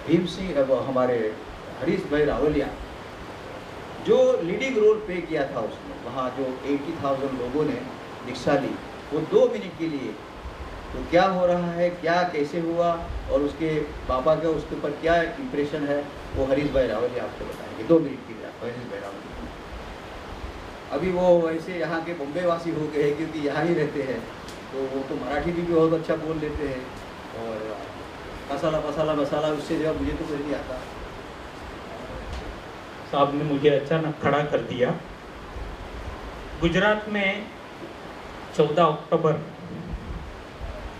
भीम सिंह हमारे हरीश भाई रावलिया जो लीडिंग रोल प्ले किया था उसमें, वहाँ जो 80,000 लोगों ने दीक्षा ली वो 2 मिनट के लिए, तो क्या हो रहा है, क्या कैसे हुआ और उसके पापा का उसके ऊपर क्या इम्प्रेशन है, वो हरीश भाई रावलिया आपको बताएंगे 2 मिनट के लिए। हरीश भाई रावलिया अभी वो वैसे यहाँ के बॉम्बे वासी हो गए हैं क्योंकि यहाँ ही रहते हैं, तो वो तो मराठी भी बहुत अच्छा बोल लेते हैं और मसाला मसाला मसाला उससे जो मुझे तो कुछ नहीं आता। साहब ने मुझे अचानक खड़ा कर दिया। गुजरात में 14 अक्टूबर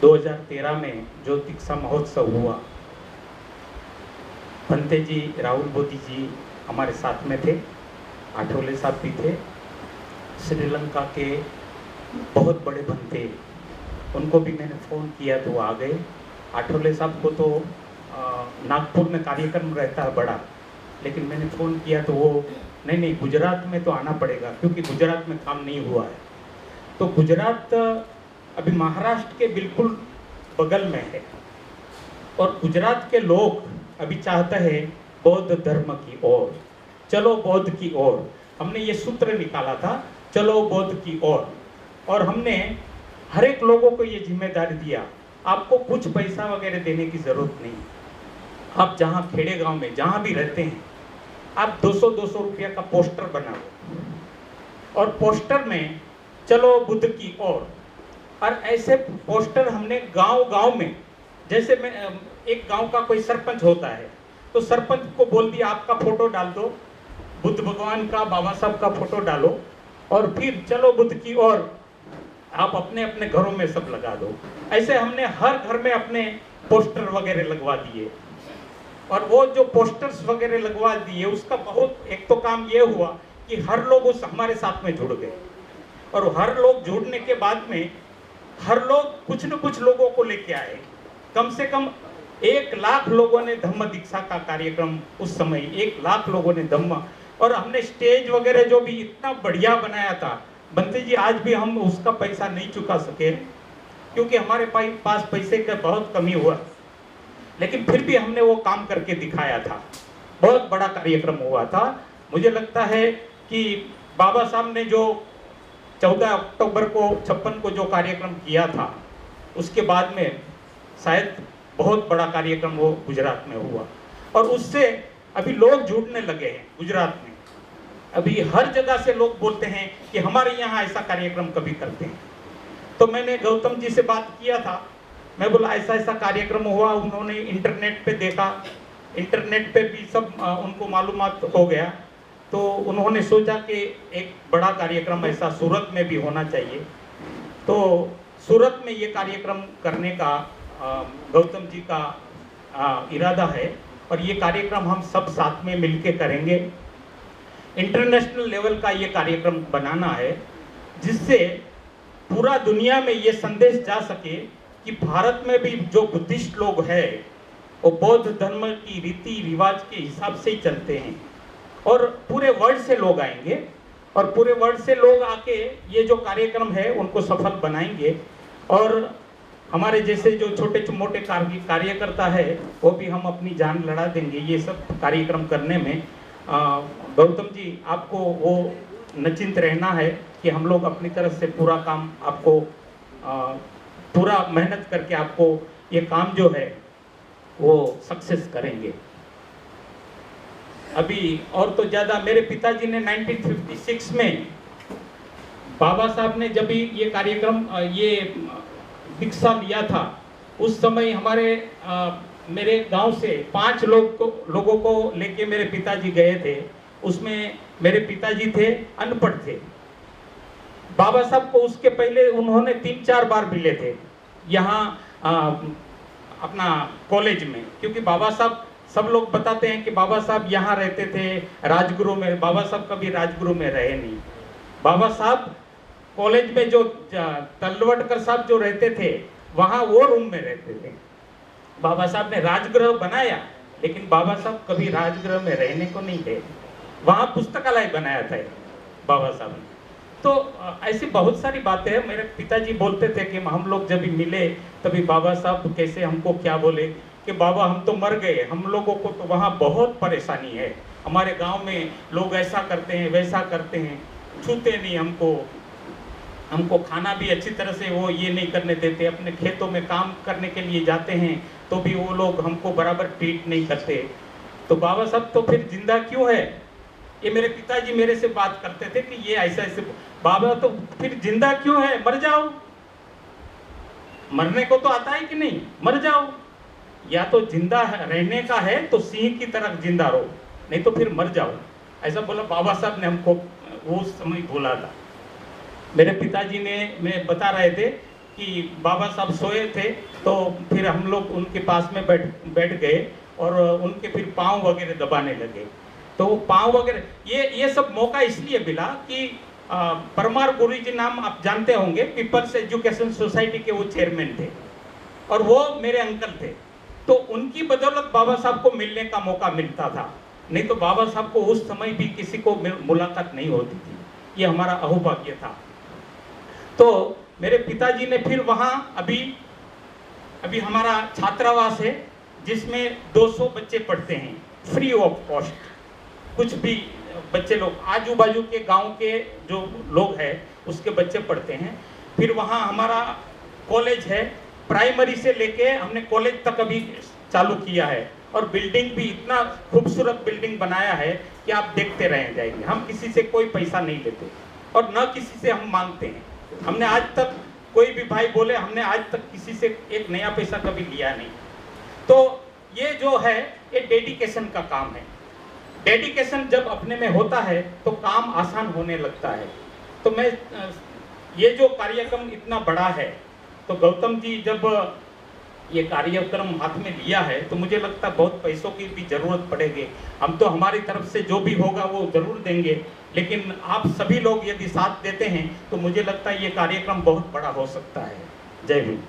2013 में जो दीक्षा महोत्सव हुआ, भंते जी राहुल बोधी जी हमारे साथ में थे, आठवले साहब भी थे, श्रीलंका के बहुत बड़े भंते, उनको भी मैंने फ़ोन किया तो वो आ गए। आठवले साहब को तो नागपुर में कार्यक्रम रहता है बड़ा, लेकिन मैंने फ़ोन किया तो वो नहीं गुजरात में तो आना पड़ेगा क्योंकि गुजरात में काम नहीं हुआ है। तो गुजरात अभी महाराष्ट्र के बिल्कुल बगल में है और गुजरात के लोग अभी चाहते हैं बौद्ध धर्म की ओर, चलो बौद्ध की ओर। हमने ये सूत्र निकाला था, चलो बौद्ध की ओर, और हमने हर एक लोगों को ये जिम्मेदारी दिया, आपको कुछ पैसा वगैरह देने की ज़रूरत नहीं। आप जहाँ खेड़े गांव में जहाँ भी रहते हैं, आप 200-200 रुपया का पोस्टर बनाओ और पोस्टर में चलो बुद्ध की ओर। और ऐसे पोस्टर हमने गांव-गांव में, जैसे मैं एक गांव का कोई सरपंच होता है तो सरपंच को बोल दिया आपका फोटो डाल दो, बुद्ध भगवान का, बाबा साहब का फोटो डालो और फिर चलो बुद्ध की ओर आप अपने अपने घरों में सब लगा दो। ऐसे हमने हर घर में अपने पोस्टर वगैरह लगवा दिए और वो जो पोस्टर्स वगैरह लगवा दिए उसका बहुत एक तो काम ये हुआ कि हर लोग उस हमारे साथ में जुड़ गए और हर लोग जुड़ने के बाद में हर लोग कुछ न कुछ लोगों को लेके आए। कम से कम 1 लाख लोगों ने धम्म दीक्षा का कार्यक्रम, उस समय 1 लाख लोगों ने धम्म, और हमने स्टेज वगैरह जो भी इतना बढ़िया बनाया था बंते जी, आज भी हम उसका पैसा नहीं चुका सके क्योंकि हमारे पास पैसे का बहुत कमी हुआ, लेकिन फिर भी हमने वो काम करके दिखाया था। बहुत बड़ा कार्यक्रम हुआ था। मुझे लगता है कि बाबा साहब ने जो 14 अक्टूबर को 56 को जो कार्यक्रम किया था उसके बाद में शायद बहुत बड़ा कार्यक्रम वो गुजरात में हुआ और उससे अभी लोग जुड़ने लगे हैं। गुजरात में अभी हर जगह से लोग बोलते हैं कि हमारे यहाँ ऐसा कार्यक्रम कभी करते हैं। तो मैंने गौतम जी से बात किया था, मैं बोला ऐसा ऐसा कार्यक्रम हुआ, उन्होंने इंटरनेट पे देखा, इंटरनेट पे भी सब उनको मालूमात हो गया, तो उन्होंने सोचा कि एक बड़ा कार्यक्रम ऐसा सूरत में भी होना चाहिए। तो सूरत में ये कार्यक्रम करने का गौतम जी का इरादा है और ये कार्यक्रम हम सब साथ में मिलके करेंगे। इंटरनेशनल लेवल का ये कार्यक्रम बनाना है जिससे पूरा दुनिया में ये संदेश जा सके कि भारत में भी जो बुद्धिस्ट लोग हैं वो बौद्ध धर्म की रीति रिवाज के हिसाब से ही चलते हैं और पूरे वर्ल्ड से लोग आएंगे और पूरे वर्ल्ड से लोग आके ये जो कार्यक्रम है उनको सफल बनाएंगे और हमारे जैसे जो छोटे मोटे कार्यकर्ता है वो भी हम अपनी जान लड़ा देंगे ये सब कार्यक्रम करने में। गौतम जी, आपको वो निश्चिंत रहना है कि हम लोग अपनी तरफ से पूरा काम आपको पूरा मेहनत करके आपको ये काम जो है वो सक्सेस करेंगे। अभी और तो ज़्यादा मेरे पिताजी ने 1956 में बाबा साहब ने जब ये कार्यक्रम ये दीक्षा लिया था उस समय हमारे मेरे गांव से 5 लोगों को लेके मेरे पिताजी गए थे। उसमें मेरे पिताजी थे, अनपढ़ थे। बाबा साहब को उसके पहले उन्होंने 3-4 बार मिले थे यहाँ अपना कॉलेज में, क्योंकि बाबा साहब सब लोग बताते हैं कि बाबा साहब यहाँ रहते थे राजगुरु में। बाबा साहब कभी राजगुरु में रहे नहीं। बाबा साहब कॉलेज में जो तलवटकर साहब जो रहते थे वहाँ वो रूम में रहते थे। बाबा साहब ने राजगृह बनाया लेकिन बाबा साहब कभी राजगृह में रहने को नहीं गए, वहाँ पुस्तकालय बनाया था बाबा साहब ने। तो ऐसी बहुत सारी बातें हैं। मेरे पिताजी बोलते थे कि हम लोग जब भी मिले तभी बाबा साहब कैसे हमको क्या बोले कि बाबा हम तो मर गए, हम लोगों को तो वहाँ बहुत परेशानी है, हमारे गांव में लोग ऐसा करते हैं वैसा करते हैं, छूते नहीं हमको खाना भी अच्छी तरह से वो ये नहीं करने देते, अपने खेतों में काम करने के लिए जाते हैं तो भी वो लोग हमको बराबर ट्रीट नहीं करते। तो बाबा साहब तो फिर जिंदा क्यों है? ये मेरे पिताजी मेरे से बात करते थे कि ये ऐसा ऐसे, बाबा तो फिर जिंदा क्यों है? मर जाओ, मरने को तो आता है कि नहीं, मर जाओ। या तो जिंदा रहने का है तो सिंह की तरह जिंदा रहो, नहीं तो फिर मर जाओ। ऐसा बोला बाबा साहब ने हमको वो समय बोला था। मेरे पिताजी ने मैं बता रहे थे कि बाबा साहब सोए थे तो फिर हम लोग उनके पास में बैठ गए और उनके फिर पाँव वगैरह दबाने लगे। तो पाँव वगैरह ये सब मौका इसलिए मिला कि परमार गुरु जी नाम आप जानते होंगे, पीपल्स एजुकेशन सोसाइटी के वो चेयरमैन थे और वो मेरे अंकल थे। तो उनकी बदौलत बाबा साहब को मिलने का मौका मिलता था, नहीं तो बाबा साहब को उस समय भी किसी को मुलाकात नहीं होती थी। ये हमारा अहोभाग्य था। तो मेरे पिताजी ने फिर वहाँ अभी हमारा छात्रावास है जिसमें 200 बच्चे पढ़ते हैं फ्री ऑफ कॉस्ट। कुछ भी बच्चे लोग आजू बाजू के गांव के जो लोग हैं उसके बच्चे पढ़ते हैं। फिर वहाँ हमारा कॉलेज है, प्राइमरी से लेके हमने कॉलेज तक अभी चालू किया है और बिल्डिंग भी इतना खूबसूरत बिल्डिंग बनाया है कि आप देखते रह जाएंगे। हम किसी से कोई पैसा नहीं लेते और न किसी से हम मांगते हैं। हमने आज तक कोई भी भाई बोले हमने आज तक किसी से एक नया पैसा कभी लिया नहीं। तो ये जो है ये डेडिकेशन का काम है। डेडिकेशन जब अपने में होता है तो काम आसान होने लगता है। तो मैं ये जो कार्यक्रम इतना बड़ा है तो गौतम जी जब ये कार्यक्रम हाथ में लिया है तो मुझे लगता है बहुत पैसों की भी जरूरत पड़ेगी। हम तो हमारी तरफ से जो भी होगा वो जरूर देंगे, लेकिन आप सभी लोग यदि साथ देते हैं तो मुझे लगता है ये कार्यक्रम बहुत बड़ा हो सकता है। जय हिंद।